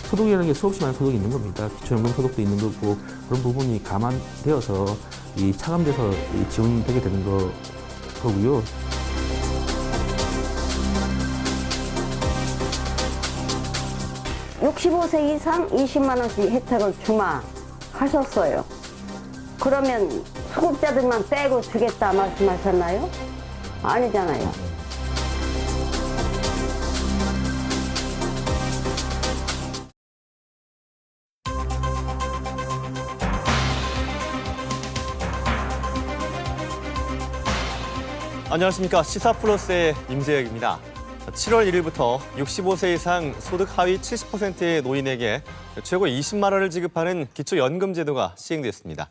소득이라는 게 수없이 많은 소득이 있는 겁니다. 기초연금 소득도 있는 거고 그런 부분이 감안되어서 차감돼서 지원되게 되는 거고요. (65세) 이상 20만 원씩 혜택을 주마 하셨어요. 그러면 수급자들만 빼고 주겠다 말씀하셨나요? 아니잖아요. 안녕하십니까. 시사플러스의 임재혁입니다. 7월 1일부터 65세 이상 소득 하위 70%의 노인에게 최고 20만 원을 지급하는 기초연금 제도가 시행됐습니다.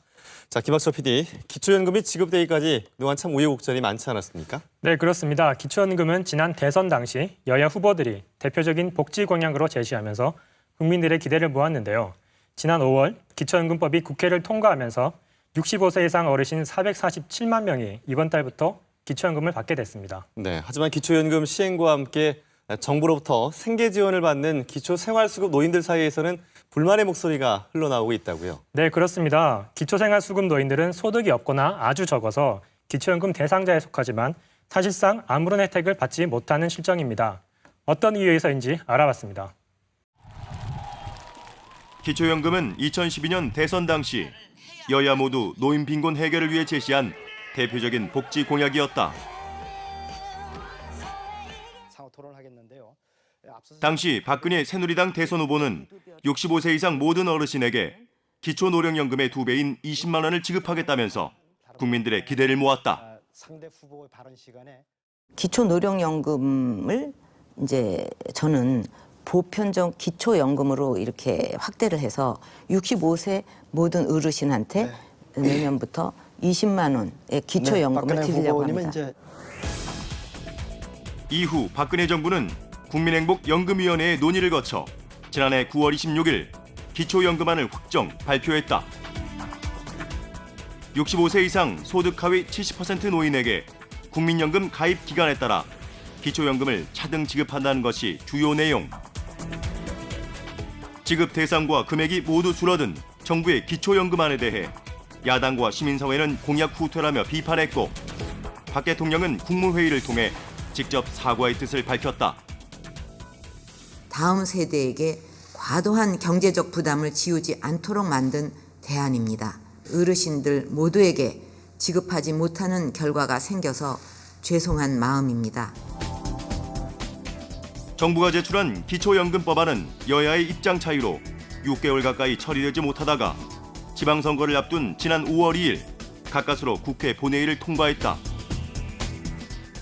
자, 김학철 PD, 기초연금이 지급되기까지 그동안 참 우여곡절이 많지 않았습니까? 네, 그렇습니다. 기초연금은 지난 대선 당시 여야 후보들이 대표적인 복지 공약으로 제시하면서 국민들의 기대를 모았는데요. 지난 5월 기초연금법이 국회를 통과하면서 65세 이상 어르신 447만 명이 이번 달부터 기초연금을 받게 됐습니다. 네, 하지만 기초연금 시행과 함께 정부로부터 생계 지원을 받는 기초생활수급 노인들 사이에서는 불만의 목소리가 흘러나오고 있다고요. 네, 그렇습니다. 기초생활수급 노인들은 소득이 없거나 아주 적어서 기초연금 대상자에 속하지만 사실상 아무런 혜택을 받지 못하는 실정입니다. 어떤 이유에서인지 알아봤습니다. 기초연금은 2012년 대선 당시 여야 모두 노인 빈곤 해결을 위해 제시한 대표적인 복지 공약이었다. 당시 박근혜 새누리당 대선 후보는 65세 이상 모든 어르신에게 기초노령연금의 2배인 20만 원을 지급하겠다면서 국민들의 기대를 모았다. 기초노령연금을 이제 저는 보편적 기초연금으로 이렇게 확대를 해서 65세 모든 어르신한테 내년부터 20만 원의 기초연금을 드리려고 합니다. 이후 박근혜 정부는 국민행복연금위원회의 논의를 거쳐 지난해 9월 26일 기초연금안을 확정 발표했다. 65세 이상 소득 하위 70% 노인에게 국민연금 가입 기간에 따라 기초연금을 차등 지급한다는 것이 주요 내용. 지급 대상과 금액이 모두 줄어든 정부의 기초연금안에 대해 야당과 시민사회는 공약 후퇴라며 비판했고 박 대통령은 국무회의를 통해 직접 사과의 뜻을 밝혔다. 다음 세대에게 과도한 경제적 부담을 지우지 않도록 만든 대안입니다. 어르신들 모두에게 지급하지 못하는 결과가 생겨서 죄송한 마음입니다. 정부가 제출한 기초연금법안은 여야의 입장 차이로 6개월 가까이 처리되지 못하다가 지방선거를 앞둔 지난 5월 2일 가까스로 국회 본회의를 통과했다.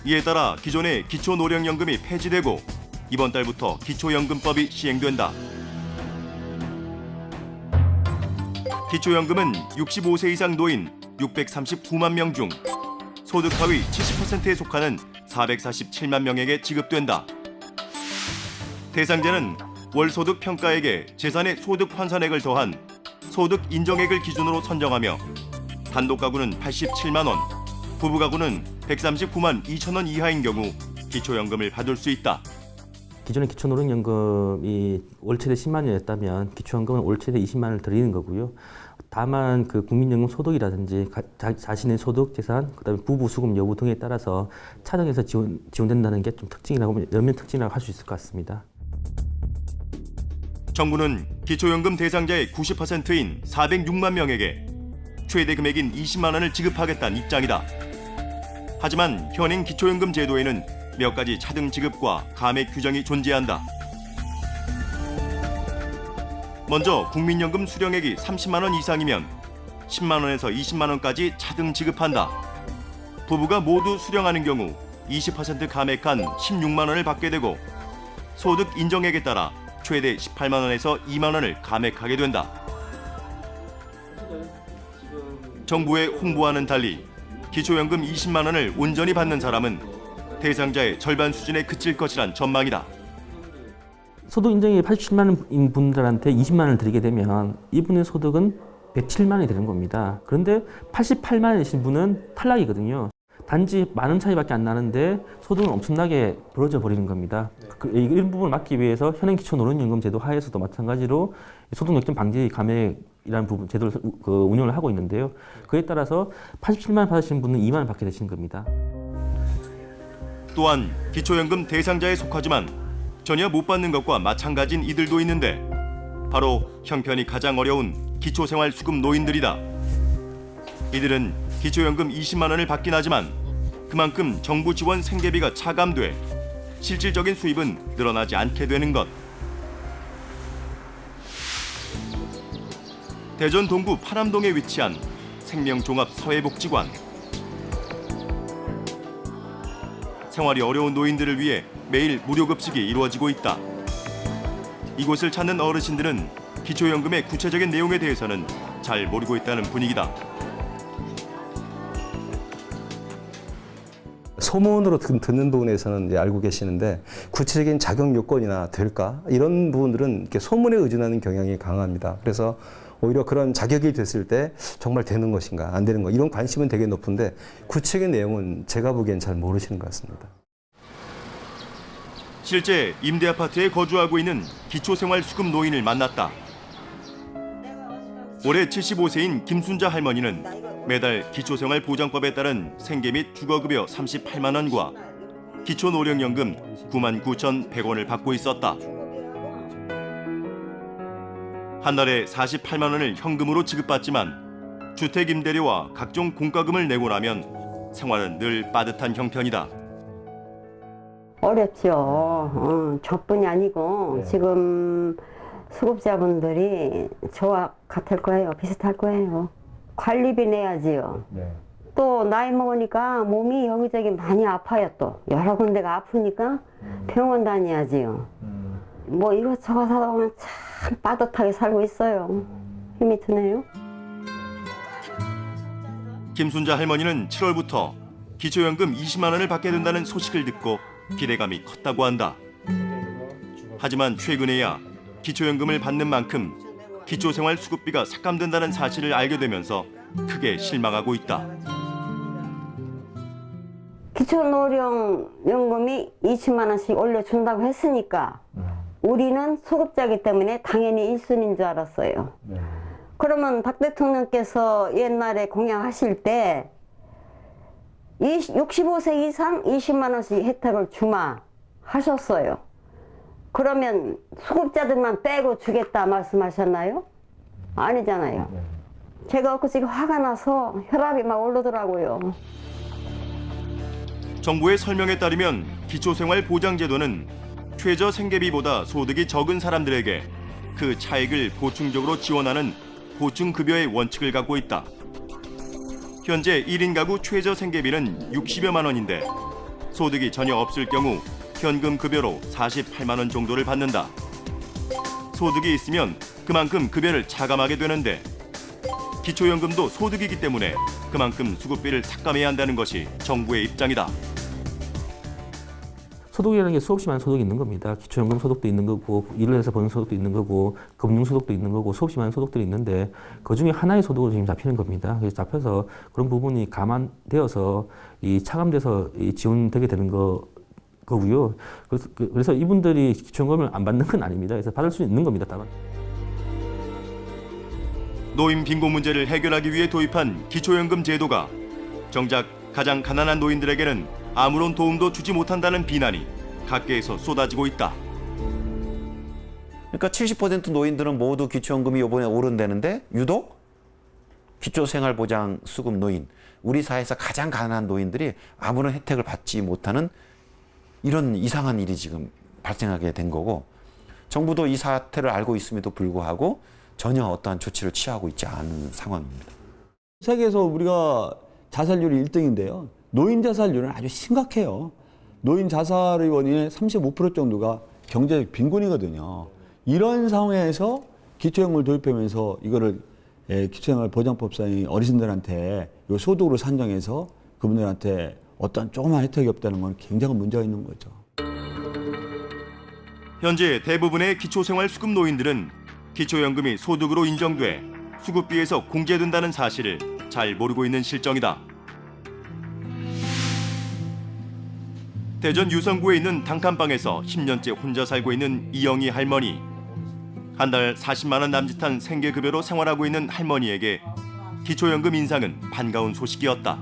이에 따라 기존의 기초노령연금이 폐지되고 이번 달부터 기초연금법이 시행된다. 기초연금은 65세 이상 노인 639만 명 중 소득 하위 70%에 속하는 447만 명에게 지급된다. 대상자는 월소득 평가액에 재산의 소득 환산액을 더한 소득 인정액을 기준으로 선정하며 단독 가구는 87만 원, 부부 가구는 139만 2천 원 이하인 경우 기초연금을 받을 수 있다. 기존의 기초노령연금이 월 최대 10만 원이었다면 기초연금은 월 최대 20만 원을 드리는 거고요. 다만 그 국민연금 소득이라든지 자신의 소득, 재산, 그다음에 부부 수급 여부 등에 따라서 차등해서 지원된다는 게 좀 특징이라고 연면 특징이라고 할 수 있을 것 같습니다. 정부는 기초연금 대상자의 90%인 406만 명에게 최대 금액인 20만 원을 지급하겠다는 입장이다. 하지만 현행 기초연금 제도에는 몇 가지 차등 지급과 감액 규정이 존재한다. 먼저 국민연금 수령액이 30만 원 이상이면 10만 원에서 20만 원까지 차등 지급한다. 부부가 모두 수령하는 경우 20% 감액한 16만 원을 받게 되고 소득 인정액에 따라 최대 18만 원에서 2만 원을 감액하게 된다. 정부의 홍보와는 달리 기초연금 20만 원을 온전히 받는 사람은 대상자의 절반 수준에 그칠 것이란 전망이다. 소득 인정이 87만 원인 분들한테 20만 원을 드리게 되면 이분의 소득은 107만 원이 되는 겁니다. 그런데 88만 원이신 분은 탈락이거든요. 단지 많은 차이밖에 안 나는데 소득은 엄청나게 벌어져 버리는 겁니다. 이런 부분을 막기 위해서 현행 기초노령연금 제도 하에서도 마찬가지로 소득 역전 방지 감액이라는 부분 제도를 운영을 하고 있는데요. 그에 따라서 87만 원 받으시는 분은 2만 원 받게 되시는 겁니다. 또한 기초연금 대상자에 속하지만 전혀 못 받는 것과 마찬가지인 이들도 있는데 바로 형편이 가장 어려운 기초생활수급 노인들이다. 이들은 기초연금 20만 원을 받긴 하지만 그만큼 정부 지원 생계비가 차감돼 실질적인 수입은 늘어나지 않게 되는 것. 대전 동구 파남동에 위치한 생명종합사회복지관. 생활이 어려운 노인들을 위해 매일 무료급식이 이루어지고 있다. 이곳을 찾는 어르신들은 기초연금의 구체적인 내용에 대해서는 잘 모르고 있다는 분위기다. 소문으로 듣는 부분에서는 이제 알고 계시는데 구체적인 자격 요건이나 될까? 이런 부분들은 이렇게 소문에 의존하는 경향이 강합니다. 그래서 오히려 그런 자격이 됐을 때 정말 되는 것인가 안 되는 거 이런 관심은 되게 높은데 구체적인 내용은 제가 보기엔 잘 모르시는 것 같습니다. 실제 임대아파트에 거주하고 있는 기초생활수급 노인을 만났다. 올해 75세인 김순자 할머니는 매달 기초생활보장법에 따른 생계 및 주거급여 38만 원과 기초노령연금 99,100원을 받고 있었다. 한 달에 48만 원을 현금으로 지급받지만 주택임대료와 각종 공과금을 내고 나면 생활은 늘 빠듯한 형편이다. 어렵죠. 저뿐이 아니고 지금 수급자분들이 저와 같을 거예요. 비슷할 거예요. 관리비 내야지요. 또 나이 먹으니까 몸이 여기저기 많이 아파요. 또 여러 군데가 아프니까 병원 다녀야지요. 뭐 이것저것 하다 보면 참 빠듯하게 살고 있어요. 힘이 드네요. 김순자 할머니는 7월부터 기초연금 20만 원을 받게 된다는 소식을 듣고 기대감이 컸다고 한다. 하지만 최근에야 기초연금을 받는 만큼 기초생활수급비가 삭감된다는 사실을 알게 되면서 크게 실망하고 있다. 기초노령연금이 20만 원씩 올려준다고 했으니까 우리는 소급자이기 때문에 당연히 1순위인 줄 알았어요. 그러면 박 대통령께서 옛날에 공약하실 때 65세 이상 20만 원씩 혜택을 주마 하셨어요. 그러면 수급자들만 빼고 주겠다 말씀하셨나요? 아니잖아요. 제가 엊그제 화가 나서 혈압이 막 오르더라고요. 정부의 설명에 따르면 기초생활보장제도는 최저 생계비보다 소득이 적은 사람들에게 그 차익을 보충적으로 지원하는 보충급여의 원칙을 갖고 있다. 현재 1인 가구 최저 생계비는 60여만 원인데 소득이 전혀 없을 경우 현금 급여로 48만 원 정도를 받는다. 소득이 있으면 그만큼 급여를 차감하게 되는데 기초연금도 소득이기 때문에 그만큼 수급비를 삭감해야 한다는 것이 정부의 입장이다. 소득이라는 게 수없이 많은 소득이 있는 겁니다. 기초연금 소득도 있는 거고 일을 해서 버는 소득도 있는 거고 금융소득도 있는 거고 수없이 많은 소득들이 있는데 그중에 하나의 소득으로 지금 잡히는 겁니다. 그래서 잡혀서 그런 부분이 감안되어서 이 차감돼서 지원되게 되는 거고요. 그래서 이분들이 기초연금을 안 받는 건 아닙니다. 그래서 받을 수 있는 겁니다. 다만. 노인 빈곤 문제를 해결하기 위해 도입한 기초연금 제도가 정작 가장 가난한 노인들에게는 아무런 도움도 주지 못한다는 비난이 각계에서 쏟아지고 있다. 그러니까 70% 노인들은 모두 기초연금이 이번에 오른다는데 유독 기초생활보장 수급 노인, 우리 사회에서 가장 가난한 노인들이 아무런 혜택을 받지 못하는 이런 이상한 일이 지금 발생하게 된 거고 정부도 이 사태를 알고 있음에도 불구하고 전혀 어떠한 조치를 취하고 있지 않은 상황입니다. 세계에서 우리가 자살률이 1등인데요. 노인 자살률은 아주 심각해요. 노인 자살의 원인의 35% 정도가 경제적 빈곤이거든요. 이런 상황에서 기초연금을 도입하면서 이거를 기초생활보장법상의 어르신들한테 이 소득으로 산정해서 그분들한테 어떤 조그만 혜택이 없다는 건 굉장히 문제가 있는 거죠. 현재 대부분의 기초생활수급 노인들은 기초연금이 소득으로 인정돼 수급비에서 공제된다는 사실을 잘 모르고 있는 실정이다. 대전 유성구에 있는 단칸방에서 10년째 혼자 살고 있는 이영희 할머니. 한 달 40만 원 남짓한 생계급여로 생활하고 있는 할머니에게 기초연금 인상은 반가운 소식이었다.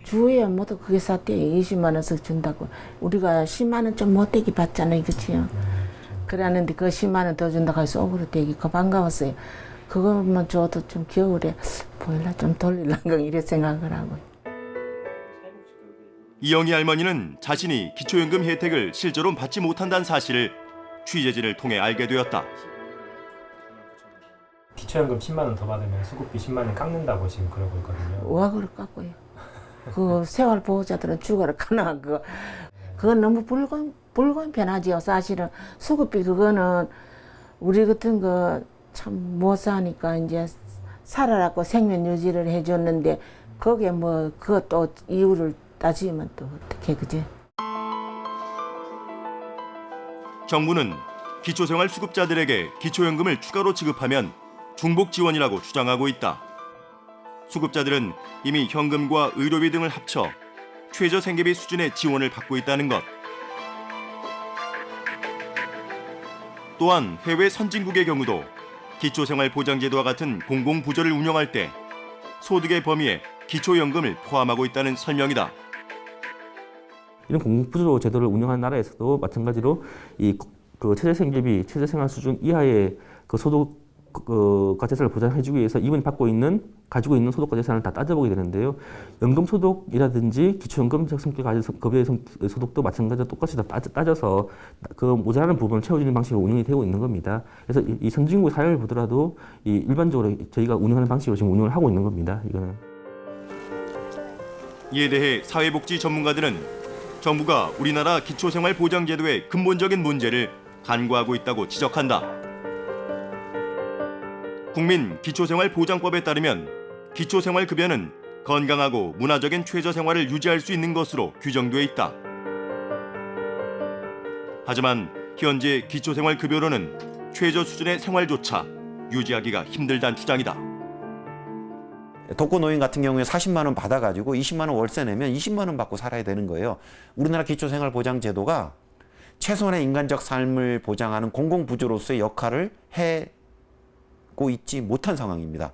주에 모두 그게 쌌대요. 20만 원씩 준다고. 우리가 10만 원 좀 못되게 받잖아요. 그치요? 그러는데 그 10만 원 더 준다고 해서 속으로 되게 반가웠어요. 그것만 줘도 좀 겨울에 보일러 좀 돌릴란가 이래 생각을 하고. 이영희 할머니는 자신이 기초연금 혜택을 실제로 받지 못한다는 사실을 취재진을 통해 알게 되었다. 기초연금 10만 원 더 받으면 수급비 10만 원 깎는다고 지금 그러고 있거든요. 의학으로 깎고요. 그 세월보호자들은 죽어라 가나 그건 너무 불공평하지요. 사실은 수급비 그거는 우리 같은 거 참 못 사니까 이제 살아라고 생명 유지를 해줬는데 거기에 뭐 그것도 이유를 따지면 또 어떻게 그지? 정부는 기초생활수급자들에게 기초연금을 추가로 지급하면 중복 지원이라고 주장하고 있다. 수급자들은 이미 현금과 의료비 등을 합쳐 최저생계비 수준의 지원을 받고 있다는 것. 또한 해외 선진국의 경우도 기초생활보장제도와 같은 공공부조를 운영할 때 소득의 범위에 기초연금을 포함하고 있다는 설명이다. 이런 공공부조 제도를 운영하는 나라에서도 마찬가지로 그 최저생계비, 최저생활 수준 이하의 그 소득 가재산을 보장해주기 위해서 이분이 가지고 있는 소득 가재산을 다 따져보게 되는데요. 연금 소득이라든지 기초연금 성격 급여의 소득도 마찬가지로 똑같이 다 따져서 그 모자라는 부분을 채워주는 방식으로 운영이 되고 있는 겁니다. 그래서 이 선진국 사례를 보더라도 이 일반적으로 저희가 운영하는 방식으로 지금 운영을 하고 있는 겁니다. 이거는. 이에 대해 사회복지 전문가들은 정부가 우리나라 기초생활보장제도의 근본적인 문제를 간과하고 있다고 지적한다. 국민기초생활보장법에 따르면 기초생활급여는 건강하고 문화적인 최저생활을 유지할 수 있는 것으로 규정돼 있다. 하지만 현재 기초생활급여로는 최저 수준의 생활조차 유지하기가 힘들다는 주장이다. 독거노인 같은 경우에 40만 원 받아가지고 20만 원 월세 내면 20만 원 받고 살아야 되는 거예요. 우리나라 기초생활보장제도가 최소한의 인간적 삶을 보장하는 공공부조로서의 역할을 해고 있지 못한 상황입니다.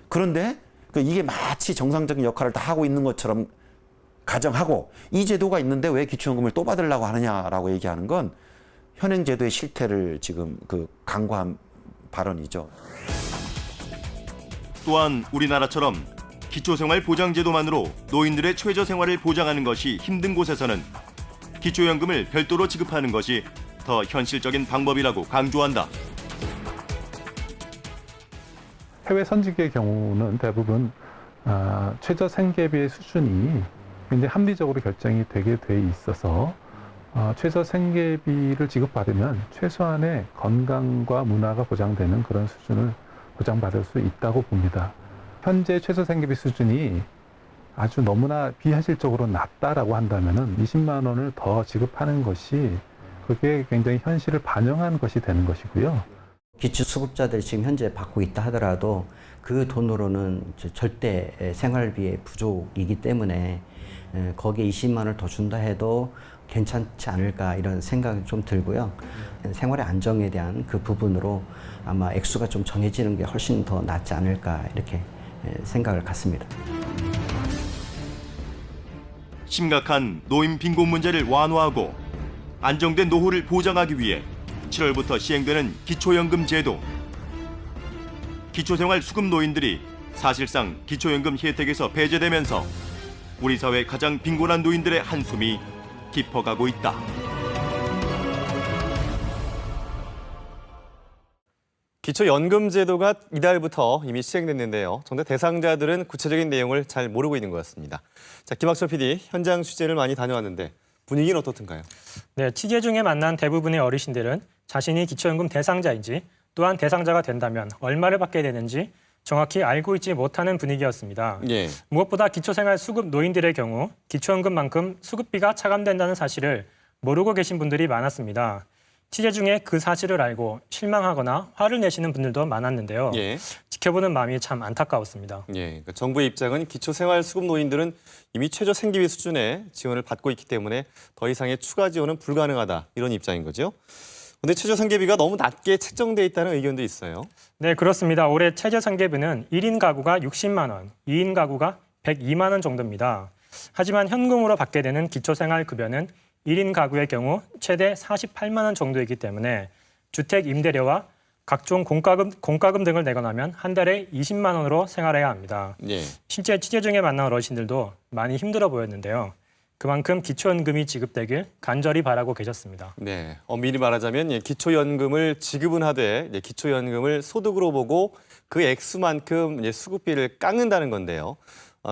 그런데 이게 마치 정상적인 역할을 다 하고 있는 것처럼 가정하고 이 제도가 있는데 왜 기초연금을 또 받으려고 하느냐라고 얘기하는 건 현행 제도의 실태를 지금 간과한 발언이죠. 또한 우리나라처럼 기초생활보장제도만으로 노인들의 최저생활을 보장하는 것이 힘든 곳에서는 기초연금을 별도로 지급하는 것이 더 현실적인 방법이라고 강조한다. 해외 선진국의 경우는 대부분 최저생계비의 수준이 굉장히 합리적으로 결정이 되게 돼 있어서 최저생계비를 지급받으면 최소한의 건강과 문화가 보장되는 그런 수준을 보장받을 수 있다고 봅니다. 현재 최저생계비 수준이 아주 너무나 비현실적으로 낮다라고 한다면은 20만 원을 더 지급하는 것이 그게 굉장히 현실을 반영한 것이 되는 것이고요. 기초수급자들이 지금 현재 받고 있다 하더라도 그 돈으로는 절대 생활비의 부족이기 때문에 거기에 20만 원을 더 준다 해도 괜찮지 않을까 이런 생각이 좀 들고요. 생활의 안정에 대한 그 부분으로 아마 액수가 좀 정해지는 게 훨씬 더 낫지 않을까 이렇게 생각을 갖습니다. 심각한 노인 빈곤 문제를 완화하고 안정된 노후를 보장하기 위해 7월부터 시행되는 기초연금 제도. 기초생활 수급 노인들이 사실상 기초연금 혜택에서 배제되면서 우리 사회 가장 빈곤한 노인들의 한숨이 깊어가고 있다. 기초연금 제도가 이달부터 이미 시행됐는데요. 정작 대상자들은 구체적인 내용을 잘 모르고 있는 것 같습니다. 자, 김학철 PD, 현장 취재를 많이 다녀왔는데 분위기는 어떻던가요? 네, 취재 중에 만난 대부분의 어르신들은 자신이 기초연금 대상자인지 또한 대상자가 된다면 얼마를 받게 되는지 정확히 알고 있지 못하는 분위기였습니다. 예. 무엇보다 기초생활 수급 노인들의 경우 기초연금만큼 수급비가 차감된다는 사실을 모르고 계신 분들이 많았습니다. 취재 중에 그 사실을 알고 실망하거나 화를 내시는 분들도 많았는데요. 예. 지켜보는 마음이 참 안타까웠습니다. 예. 그러니까 정부의 입장은 기초생활수급 노인들은 이미 최저 생계비 수준의 지원을 받고 있기 때문에 더 이상의 추가 지원은 불가능하다 이런 입장인 거죠. 그런데 최저 생계비가 너무 낮게 책정돼 있다는 의견도 있어요. 네, 그렇습니다. 올해 최저 생계비는 1인 가구가 60만 원, 2인 가구가 102만 원 정도입니다. 하지만 현금으로 받게 되는 기초생활급여는 1인 가구의 경우 최대 48만 원 정도이기 때문에 주택 임대료와 각종 공과금 등을 내거나면 한 달에 20만 원으로 생활해야 합니다. 예. 실제 취재 중에 만난 어르신들도 많이 힘들어 보였는데요. 그만큼 기초연금이 지급되길 간절히 바라고 계셨습니다. 네, 미리 말하자면 기초연금을 지급은 하되 기초연금을 소득으로 보고 그 액수만큼 수급비를 깎는다는 건데요.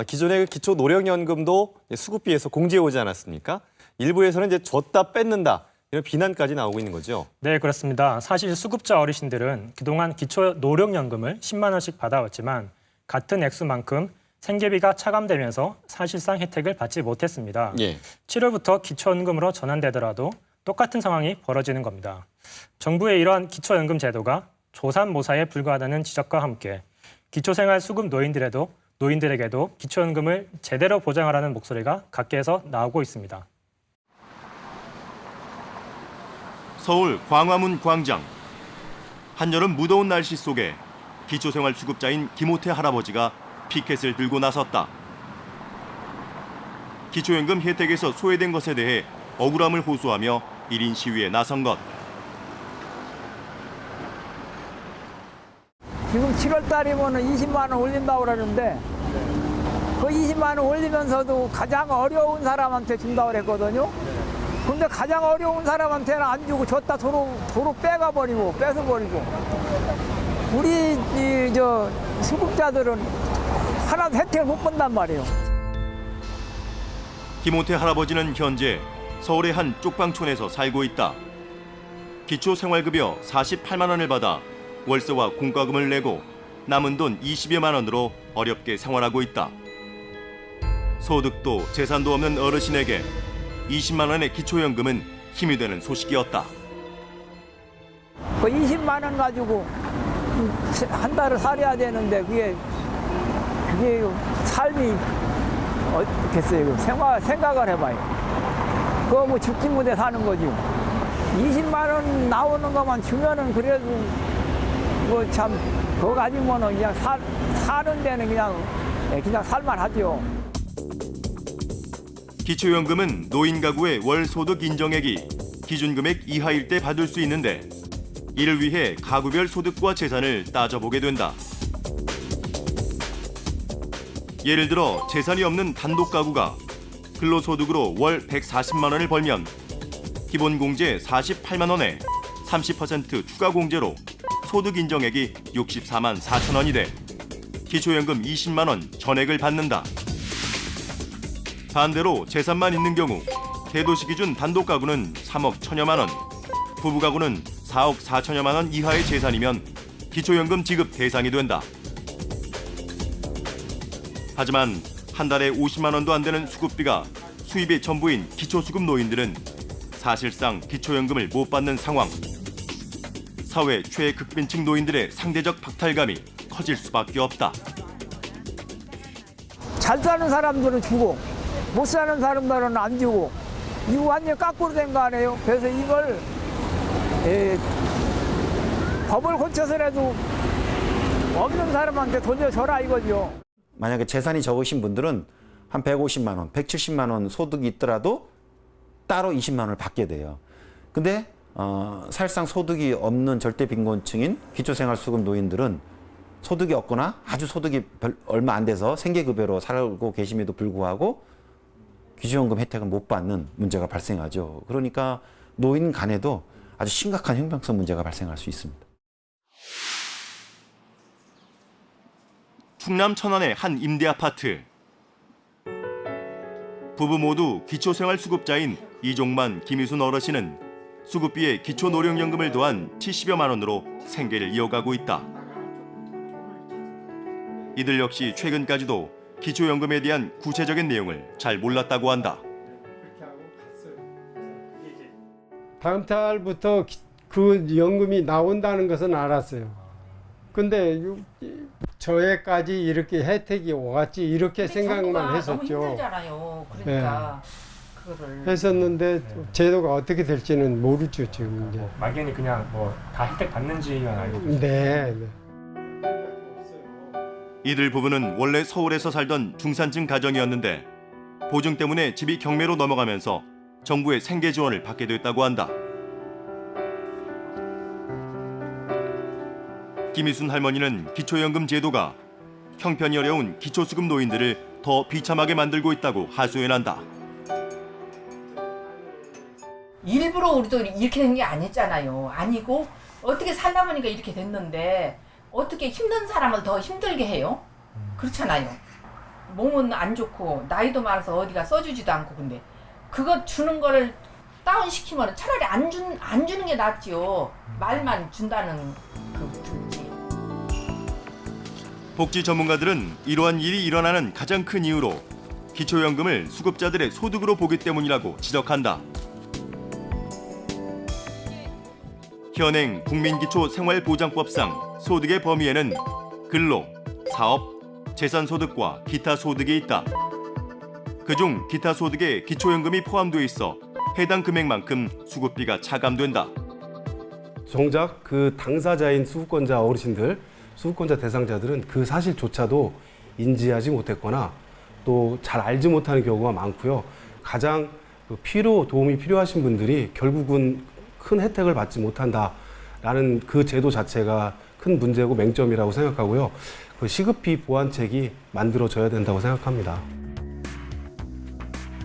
기존의 기초노령연금도 수급비에서 공제해 오지 않았습니까? 일부에서는 줬다 뺏는다 이런 비난까지 나오고 있는 거죠. 네, 그렇습니다. 사실 수급자 어르신들은 그동안 기초노령연금을 10만 원씩 받아왔지만 같은 액수만큼 생계비가 차감되면서 사실상 혜택을 받지 못했습니다. 예. 7월부터 기초연금으로 전환되더라도 똑같은 상황이 벌어지는 겁니다. 정부의 이러한 기초연금 제도가 조삼모사에 불과하다는 지적과 함께 기초생활수급 노인들에게도 기초연금을 제대로 보장하라는 목소리가 각계에서 나오고 있습니다. 서울 광화문 광장. 한여름 무더운 날씨 속에 기초생활수급자인 김호태 할아버지가 피켓을 들고 나섰다. 기초연금 혜택에서 소외된 것에 대해 억울함을 호소하며 1인 시위에 나선 것. 지금 7월 달이면 20만 원 올린다고 그러는데 그 20만 원 올리면서도 가장 어려운 사람한테 준다고 그랬거든요. 근데 가장 어려운 사람한테는 안 주고 줬다 도로 뺏어버리고 우리 수급자들은 하나도 혜택을 못 본단 말이에요. 김호태 할아버지는 현재 서울의 한 쪽방촌에서 살고 있다. 기초생활급여 48만 원을 받아 월세와 공과금을 내고 남은 돈 20여만 원으로 어렵게 생활하고 있다. 소득도 재산도 없는 어르신에게 20만 원의 기초연금은 힘이 되는 소식이었다. 그 20만 원 가지고 한 달을 살아야 되는데 그게 삶이 어떻겠어요? 생각을 해봐요. 그거 뭐 죽기 무대 사는 거지. 20만 원 나오는 것만 주면은 그래도 뭐 참 그거 가지고는 그냥 사는 데는 그냥 살만하죠. 기초연금은 노인 가구의 월 소득 인정액이 기준금액 이하일 때 받을 수 있는데 이를 위해 가구별 소득과 재산을 따져보게 된다. 예를 들어 재산이 없는 단독 가구가 근로소득으로 월 140만 원을 벌면 기본공제 48만 원에 30% 추가 공제로 소득 인정액이 64만 4천 원이 돼 기초연금 20만 원 전액을 받는다. 반대로 재산만 있는 경우 대도시 기준 단독 가구는 3억 1천여만 원, 부부 가구는 4억 4천여만 원 이하의 재산이면 기초연금 지급 대상이 된다. 하지만 한 달에 50만 원도 안 되는 수급비가 수입의 전부인 기초수급 노인들은 사실상 기초연금을 못 받는 상황. 사회 최극빈층 노인들의 상대적 박탈감이 커질 수밖에 없다. 잘 사는 사람들은 주고 못 사는 사람들은 안 주고 이거 완전 거꾸로 된 거 아니에요? 그래서 이걸 법을 고쳐서라도 없는 사람한테 돌려줘라 이거죠. 만약에 재산이 적으신 분들은 한 150만 원, 170만 원 소득이 있더라도 따로 20만 원을 받게 돼요. 근데 사실상 소득이 없는 절대 빈곤층인 기초생활수급 노인들은 소득이 없거나 아주 소득이 얼마 안 돼서 생계급여로 살고 계심에도 불구하고 기초연금 혜택을 못 받는 문제가 발생하죠. 그러니까 노인 간에도 아주 심각한 형평성 문제가 발생할 수 있습니다. 충남 천안의 한 임대 아파트. 부부 모두 기초생활수급자인 이종만, 김희순 어르신은 수급비에 기초노령연금을 더한 70여만 원으로 생계를 이어가고 있다. 이들 역시 최근까지도 기초연금에 대한 구체적인 내용을 잘 몰랐다고 한다. 다음 달부터 그 연금이 나온다는 것은 알았어요. 근데 저해까지 이렇게 혜택이 오갔지 이렇게 생각만 했었죠. 너무 힘들잖아요. 그러니까 그거를 했었는데 제도가 어떻게 될지는 모르죠 지금 이제. 막연히 그냥 뭐 다 혜택 받는지만 알고 계세요. 네. 이들 부부는 원래 서울에서 살던 중산층 가정이었는데 보증 때문에 집이 경매로 넘어가면서 정부의 생계 지원을 받게 됐다고 한다. 김희순 할머니는 기초연금 제도가 형편이 어려운 기초수급 노인들을 더 비참하게 만들고 있다고 하소연한다. 일부러 우리도 이렇게 된 게 아니잖아요. 아니고 어떻게 살다 보니까 이렇게 됐는데 어떻게 힘든 사람을 더 힘들게 해요? 그렇잖아요. 몸은 안 좋고 나이도 많아서 어디가 써주지도 않고 근데 그거 주는 거를 다운시키면 차라리 안 주는 게 낫지요. 말만 준다는 그 듣지. 복지 전문가들은 이러한 일이 일어나는 가장 큰 이유로 기초연금을 수급자들의 소득으로 보기 때문이라고 지적한다. 현행 국민기초생활보장법상 소득의 범위에는 근로, 사업, 재산소득과 기타 소득이 있다. 그중 기타 소득에 기초연금이 포함되어 있어 해당 금액만큼 수급비가 차감된다. 정작 그 당사자인 수급권자 어르신들, 수급권자 대상자들은 그 사실조차도 인지하지 못했거나 또 잘 알지 못하는 경우가 많고요. 가장 도움이 필요하신 분들이 결국은 큰 혜택을 받지 못한다라는 그 제도 자체가 큰 문제고 맹점이라고 생각하고요. 그 시급비 보완책이 만들어져야 된다고 생각합니다.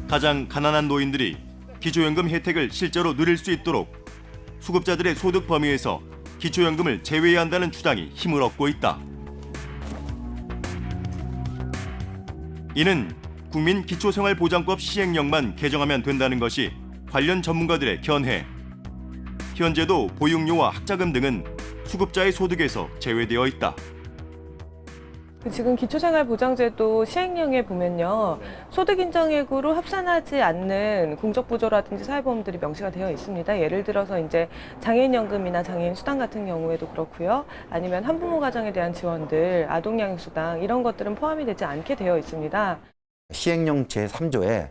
가장 가난한 노인들이 기초연금 혜택을 실제로 누릴 수 있도록 수급자들의 소득 범위에서 기초연금을 제외해야 한다는 주장이 힘을 얻고 있다. 이는 국민기초생활보장법 시행령만 개정하면 된다는 것이 관련 전문가들의 견해. 현재도 보육료와 학자금 등은 수급자의 소득에서 제외되어 있다. 지금 기초생활보장제도 시행령에 보면요. 소득인정액으로 합산하지 않는 공적부조라든지 사회보험들이 명시가 되어 있습니다. 예를 들어서 이제 장애인연금이나 장애인수당 같은 경우에도 그렇고요. 아니면 한부모 가정에 대한 지원들, 아동양육수당 이런 것들은 포함이 되지 않게 되어 있습니다. 시행령 제3조에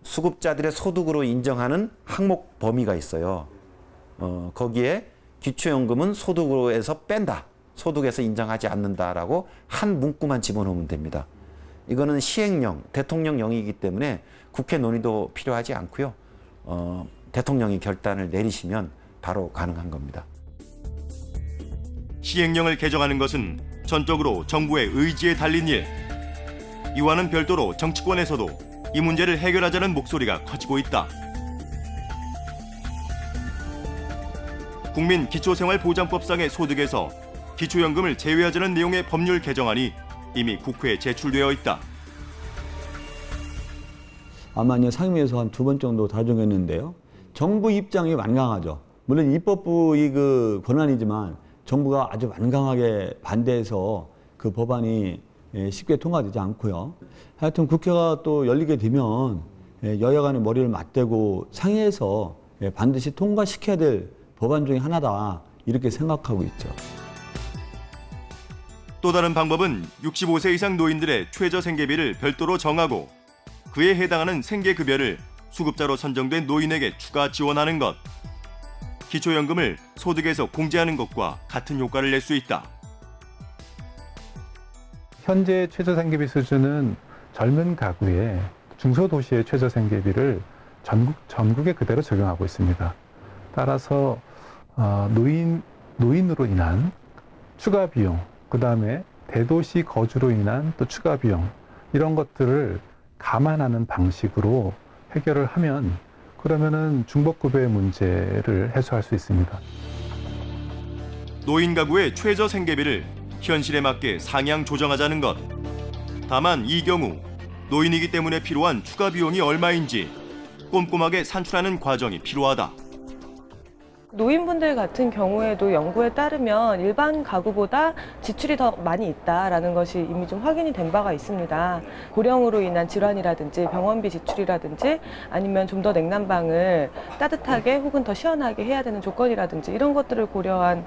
수급자들의 소득으로 인정하는 항목 범위가 있어요. 거기에 기초연금은 소득으로에서 뺀다. 소득에서 인정하지 않는다라고 한 문구만 집어넣으면 됩니다. 이거는 시행령, 대통령령이기 때문에 국회 논의도 필요하지 않고요. 대통령이 결단을 내리시면 바로 가능한 겁니다. 시행령을 개정하는 것은 전적으로 정부의 의지에 달린 일. 이와는 별도로 정치권에서도 이 문제를 해결하자는 목소리가 커지고 있다. 국민기초생활보장법상의 소득에서 기초연금을 제외하자는 내용의 법률 개정안이 이미 국회에 제출되어 있다. 아마 이제 상임위에서 한 2번 정도 다정했는데요. 정부 입장이 완강하죠. 물론 입법부의 그 권한이지만 정부가 아주 완강하게 반대해서 그 법안이 쉽게 통과되지 않고요. 하여튼 국회가 또 열리게 되면 여야 간의 머리를 맞대고 상의해서 반드시 통과시켜야 될 법안 중에 하나다 이렇게 생각하고 있죠. 또 다른 방법은 65세 이상 노인들의 최저 생계비를 별도로 정하고 그에 해당하는 생계급여를 수급자로 선정된 노인에게 추가 지원하는 것. 기초연금을 소득에서 공제하는 것과 같은 효과를 낼 수 있다. 현재 최저생계비 수준은 젊은 가구의 중소도시의 최저생계비를 전국에 그대로 적용하고 있습니다. 따라서 노인으로 인한 추가 비용, 그 다음에 대도시 거주로 인한 또 추가 비용 이런 것들을 감안하는 방식으로 해결을 하면 그러면은 중복급여의 문제를 해소할 수 있습니다. 노인 가구의 최저 생계비를 현실에 맞게 상향 조정하자는 것. 다만 이 경우 노인이기 때문에 필요한 추가 비용이 얼마인지 꼼꼼하게 산출하는 과정이 필요하다. 노인분들 같은 경우에도 연구에 따르면 일반 가구보다 지출이 더 많이 있다라는 것이 이미 좀 확인이 된 바가 있습니다. 고령으로 인한 질환이라든지 병원비 지출이라든지 아니면 좀 더 냉난방을 따뜻하게 혹은 더 시원하게 해야 되는 조건이라든지 이런 것들을 고려한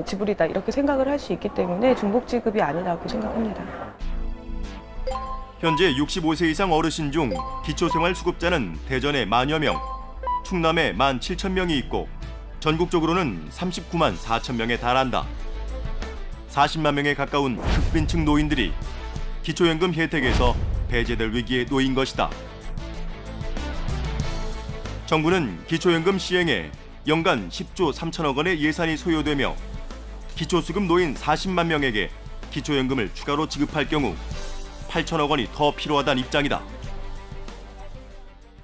지불이다 이렇게 생각을 할 수 있기 때문에 중복 지급이 아니라고 생각합니다. 현재 65세 이상 어르신 중 기초생활수급자는 대전에 10,000여 명, 충남에 17,000명이 있고 전국적으로는 39만 4천 명에 달한다. 40만 명에 가까운 극빈층 노인들이 기초연금 혜택에서 배제될 위기에 놓인 것이다. 정부는 기초연금 시행에 연간 10조 3천억 원의 예산이 소요되며 기초수급 노인 40만 명에게 기초연금을 추가로 지급할 경우 8천억 원이 더 필요하다는 입장이다.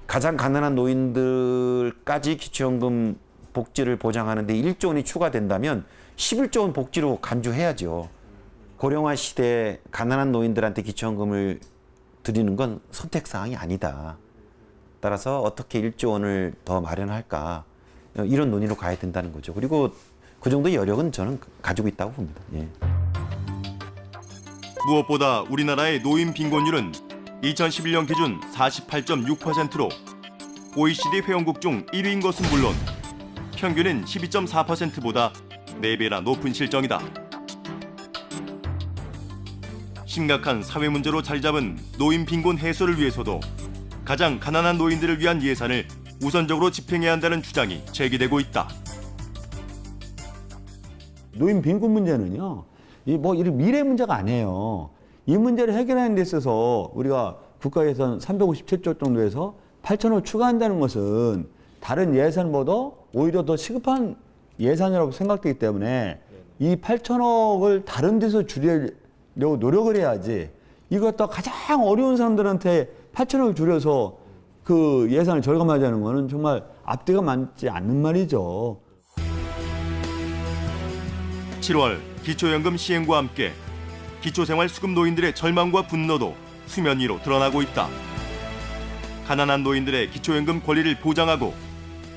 가장 가난한 노인들까지 기초연금 복지를 보장하는데 1조 원이 추가된다면 11조 원 복지로 간주해야죠. 고령화 시대에 가난한 노인들한테 기초연금을 드리는 건 선택사항이 아니다. 따라서 어떻게 1조 원을 더 마련할까 이런 논의로 가야 된다는 거죠. 그리고 그 정도 여력은 저는 가지고 있다고 봅니다. 예. 무엇보다 우리나라의 노인 빈곤율은 2011년 기준 48.6%로 OECD 회원국 중 1위인 것은 물론 평균은 12.4%보다 4배나 높은 실정이다. 심각한 사회 문제로 자리 잡은 노인 빈곤 해소를 위해서도 가장 가난한 노인들을 위한 예산을 우선적으로 집행해야 한다는 주장이 제기되고 있다. 노인 빈곤 문제는요, 이런 미래 문제가 아니에요. 이 문제를 해결하는 데 있어서 우리가 국가 예산 357조 정도에서 8천억 추가한다는 것은 다른 예산보다 오히려 더 시급한 예산이라고 생각되기 때문에 이 8천억을 다른 데서 줄이려고 노력을 해야지, 이것도 가장 어려운 사람들한테 8천억을 줄여서 그 예산을 절감하자는 것은 정말 앞뒤가 맞지 않는 말이죠. 7월 기초연금 시행과 함께 기초생활수급 노인들의 절망과 분노도 수면 위로 드러나고 있다. 가난한 노인들의 기초연금 권리를 보장하고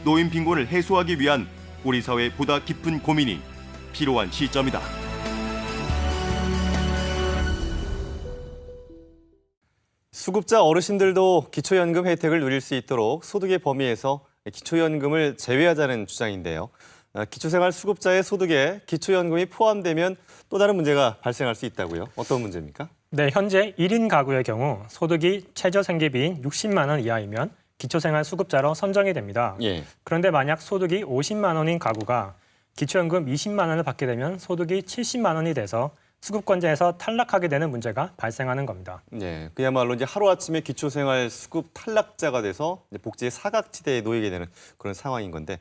노인 빈곤을 해소하기 위한 우리 사회의 보다 깊은 고민이 필요한 시점이다. 수급자 어르신들도 기초연금 혜택을 누릴 수 있도록 소득의 범위에서 기초연금을 제외하자는 주장인데요. 기초생활수급자의 소득에 기초연금이 포함되면 또 다른 문제가 발생할 수 있다고요? 어떤 문제입니까? 네, 현재 1인 가구의 경우 소득이 최저생계비인 60만 원 이하이면 기초생활수급자로 선정이 됩니다. 예. 그런데 만약 소득이 50만 원인 가구가 기초연금 20만 원을 받게 되면 소득이 70만 원이 돼서 수급권자에서 탈락하게 되는 문제가 발생하는 겁니다. 네, 그야말로 이제 하루아침에 기초생활수급 탈락자가 돼서 이제 복지의 사각지대에 놓이게 되는 그런 상황인 건데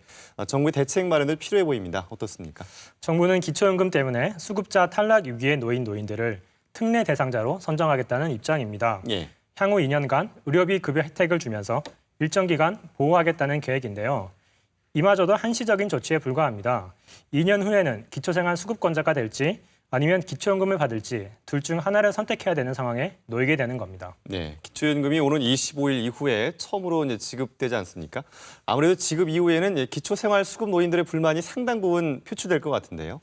정부의 대책 마련을 필요해 보입니다. 어떻습니까? 정부는 기초연금 때문에 수급자 탈락 위기에 놓인 노인들을 특례 대상자로 선정하겠다는 입장입니다. 예. 향후 2년간 의료비 급여 혜택을 주면서 일정 기간 보호하겠다는 계획인데요. 이마저도 한시적인 조치에 불과합니다. 2년 후에는 기초생활 수급권자가 될지 아니면 기초연금을 받을지 둘 중 하나를 선택해야 되는 상황에 놓이게 되는 겁니다. 네, 기초연금이 오는 25일 이후에 처음으로 이제 지급되지 않습니까? 아무래도 지급 이후에는 기초생활수급 노인들의 불만이 상당 부분 표출될 것 같은데요.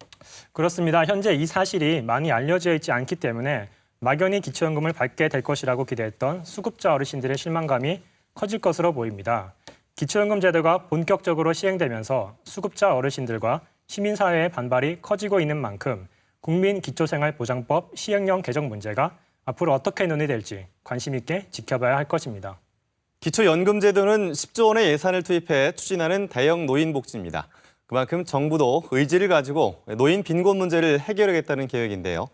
그렇습니다. 현재 이 사실이 많이 알려져 있지 않기 때문에 막연히 기초연금을 받게 될 것이라고 기대했던 수급자 어르신들의 실망감이 커질 것으로 보입니다. 기초연금 제도가 본격적으로 시행되면서 수급자 어르신들과 시민사회의 반발이 커지고 있는 만큼 국민기초생활보장법 시행령 개정 문제가 앞으로 어떻게 논의될지 관심 있게 지켜봐야 할 것입니다. 기초연금제도는 10조 원의 예산을 투입해 추진하는 대형 노인복지입니다. 그만큼 정부도 의지를 가지고 노인 빈곤 문제를 해결하겠다는 계획인데요.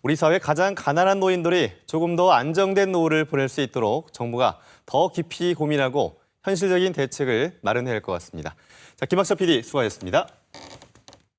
우리 사회 가장 가난한 노인들이 조금 더 안정된 노후를 보낼 수 있도록 정부가 더 깊이 고민하고 현실적인 대책을 마련해야 할 것 같습니다. 자, 김학철 PD 수고하셨습니다.